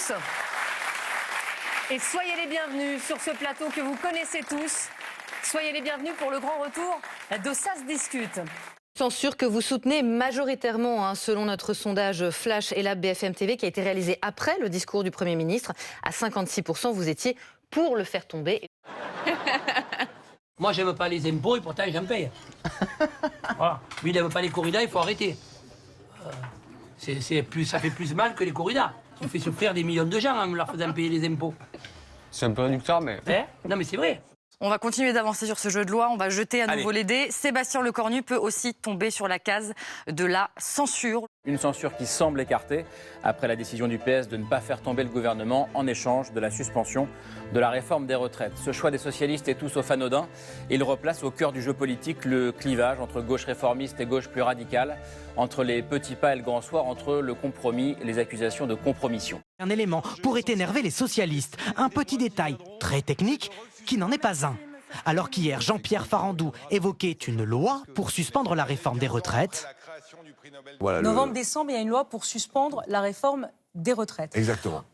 tous. Et soyez les bienvenus sur ce plateau que vous connaissez tous. Soyez les bienvenus pour le grand retour de Ça se discute. Censure que vous soutenez majoritairement, selon notre sondage Flash et la BFM TV qui a été réalisé après le discours du Premier ministre. À 56%, vous étiez pour le faire tomber. Moi, j'aime pas les impôts et pourtant j'en paye. Voilà. Lui, il n'aime pas les corridas, il faut arrêter. Ça fait plus mal que les corridas. On fait souffrir des millions de gens en leur faisant payer les impôts. C'est un peu réducteur, mais... Non, mais c'est vrai. On va continuer d'avancer sur ce jeu de loi. On va jeter à nouveau les dés. Sébastien Lecornu peut aussi tomber sur la case de la censure. Une censure qui semble écartée après la décision du PS de ne pas faire tomber le gouvernement en échange de la suspension de la réforme des retraites. Ce choix des socialistes est tout sauf anodin. Il replace au cœur du jeu politique le clivage entre gauche réformiste et gauche plus radicale, entre les petits pas et le grand soir, entre le compromis et les accusations de compromission. Un élément pourrait énerver les socialistes. Un petit détail très technique qui n'en est pas un. Alors qu'hier, Jean-Pierre Farandou évoquait une loi pour suspendre la réforme des retraites. Voilà, Novembre-décembre, il y a une loi pour suspendre la réforme des retraites. Exactement.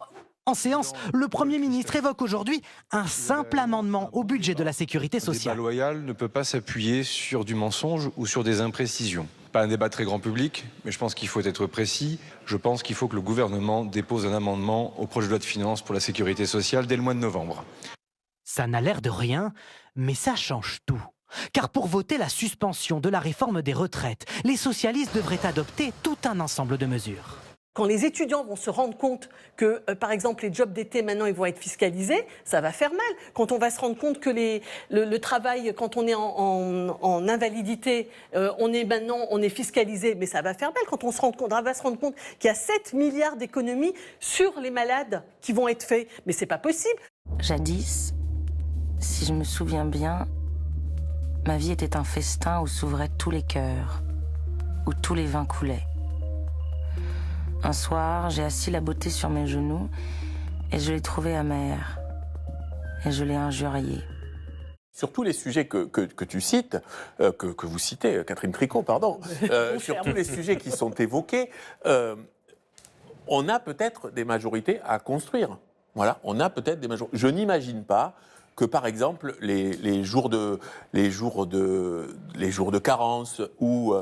En séance, le Premier ministre évoque aujourd'hui un simple amendement au budget de la sécurité Un débat sociale. loyal ne peut pas s'appuyer sur du mensonge ou sur des imprécisions. Pas un débat très grand public, mais je pense qu'il faut être précis. Je pense qu'il faut que le gouvernement dépose un amendement au projet de loi de finances pour la sécurité sociale dès le mois de novembre. Ça n'a l'air de rien, mais ça change tout. Car pour voter la suspension de la réforme des retraites, les socialistes devraient adopter tout un ensemble de mesures. Quand les étudiants vont se rendre compte que, par exemple, les jobs d'été, maintenant, ils vont être fiscalisés, ça va faire mal. Quand on va se rendre compte que le travail, quand on est en invalidité, on est fiscalisé, mais ça va faire mal. Quand on va se rendre compte qu'il y a 7 milliards d'économies sur les malades qui vont être faits. Mais c'est pas possible. Jadis, si je me souviens bien, ma vie était un festin où s'ouvraient tous les cœurs, où tous les vins coulaient. Un soir, j'ai assis la beauté sur mes genoux et je l'ai trouvée amère. Et je l'ai injuriée. Sur tous les sujets que tu cites, que vous citez, Catherine Tricot, pardon, sur tous les sujets qui sont évoqués, on a peut-être des majorités à construire. Voilà, on a peut-être des majorités. Je n'imagine pas que, par exemple, les jours de carence ou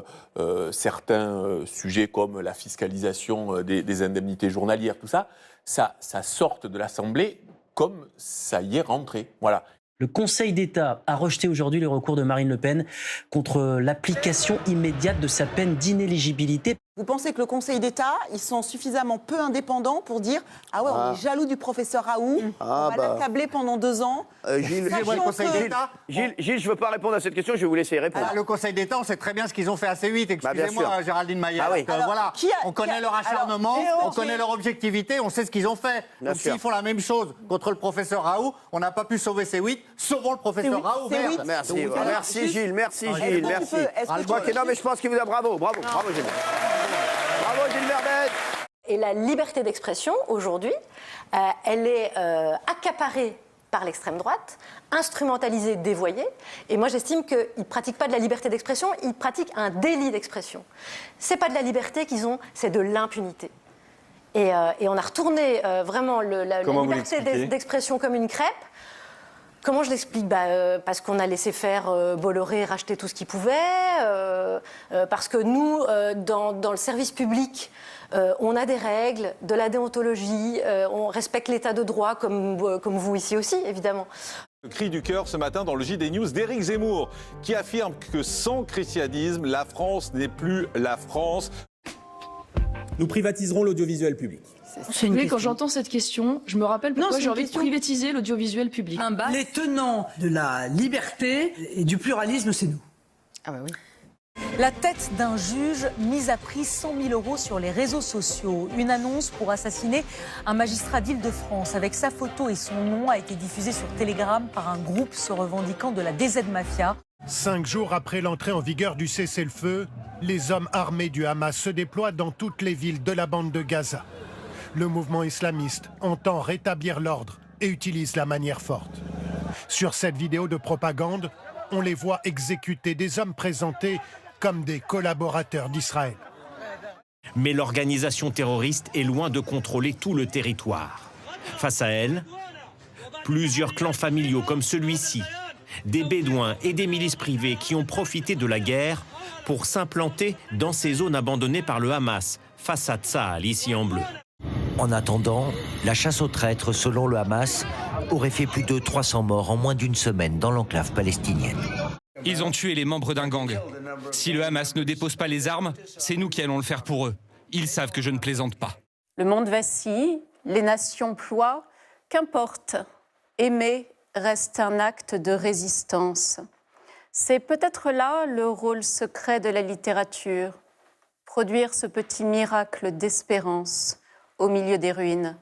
certains sujets comme la fiscalisation des indemnités journalières, tout ça, ça sorte de l'Assemblée comme ça y est rentré. Voilà. Le Conseil d'État a rejeté aujourd'hui le recours de Marine Le Pen contre l'application immédiate de sa peine d'inéligibilité. Vous pensez que le Conseil d'État, ils sont suffisamment peu indépendants pour dire « Ah ouais, on est jaloux du professeur Raoult, on va l'accabler pendant 2 ans ». Gilles, le Conseil d'État. Gilles, je ne veux pas répondre à cette question, je vais vous laisser répondre. Alors, le Conseil d'État, on sait très bien ce qu'ils ont fait à C8, excusez-moi Géraldine Maillet. Ah oui. Voilà, on connaît leur acharnement, on connaît leur objectivité, on sait ce qu'ils ont fait. Donc s'ils font la même chose contre le professeur Raoult, on n'a pas pu sauver C8, sauvons le professeur Raoult. Merci Gilles, merci Gilles, merci. Non mais je pense qu'il vous a bravo Gilles. Bravo Gilles Verdette. Et la liberté d'expression, aujourd'hui, elle est accaparée par l'extrême droite, instrumentalisée, dévoyée. Et moi, j'estime qu'ils ne pratiquent pas de la liberté d'expression, ils pratiquent un délit d'expression. Ce n'est pas de la liberté qu'ils ont, c'est de l'impunité. Et on a retourné vraiment la liberté d'expression comme une crêpe. Comment je l'explique ? Parce qu'on a laissé faire Bolloré racheter tout ce qu'il pouvait, parce que nous, dans le service public, on a des règles, de la déontologie, on respecte l'état de droit, comme vous ici aussi, évidemment. Le cri du cœur ce matin dans le JT News d'Éric Zemmour, qui affirme que sans christianisme, la France n'est plus la France. Nous privatiserons l'audiovisuel public. Oui, quand j'entends cette question, je me rappelle pourquoi j'ai envie de privatiser l'audiovisuel public. Les tenants de la liberté et du pluralisme, c'est nous. Ah bah oui. La tête d'un juge mise à prix 100 000 € sur les réseaux sociaux. Une annonce pour assassiner un magistrat d'Île-de-France avec sa photo et son nom a été diffusée sur Telegram par un groupe se revendiquant de la DZ Mafia. 5 jours après l'entrée en vigueur du cessez-le-feu, les hommes armés du Hamas se déploient dans toutes les villes de la bande de Gaza. Le mouvement islamiste entend rétablir l'ordre et utilise la manière forte. Sur cette vidéo de propagande, on les voit exécuter des hommes présentés comme des collaborateurs d'Israël. Mais l'organisation terroriste est loin de contrôler tout le territoire. Face à elle, plusieurs clans familiaux comme celui-ci, des bédouins et des milices privées qui ont profité de la guerre pour s'implanter dans ces zones abandonnées par le Hamas, face à Tsahal, ici en bleu. En attendant, la chasse aux traîtres, selon le Hamas, aurait fait plus de 300 morts en moins d'une semaine dans l'enclave palestinienne. Ils ont tué les membres d'un gang. Si le Hamas ne dépose pas les armes, c'est nous qui allons le faire pour eux. Ils savent que je ne plaisante pas. Le monde vacille, les nations ploient, qu'importe. Aimer reste un acte de résistance. C'est peut-être là le rôle secret de la littérature, produire ce petit miracle d'espérance au milieu des ruines.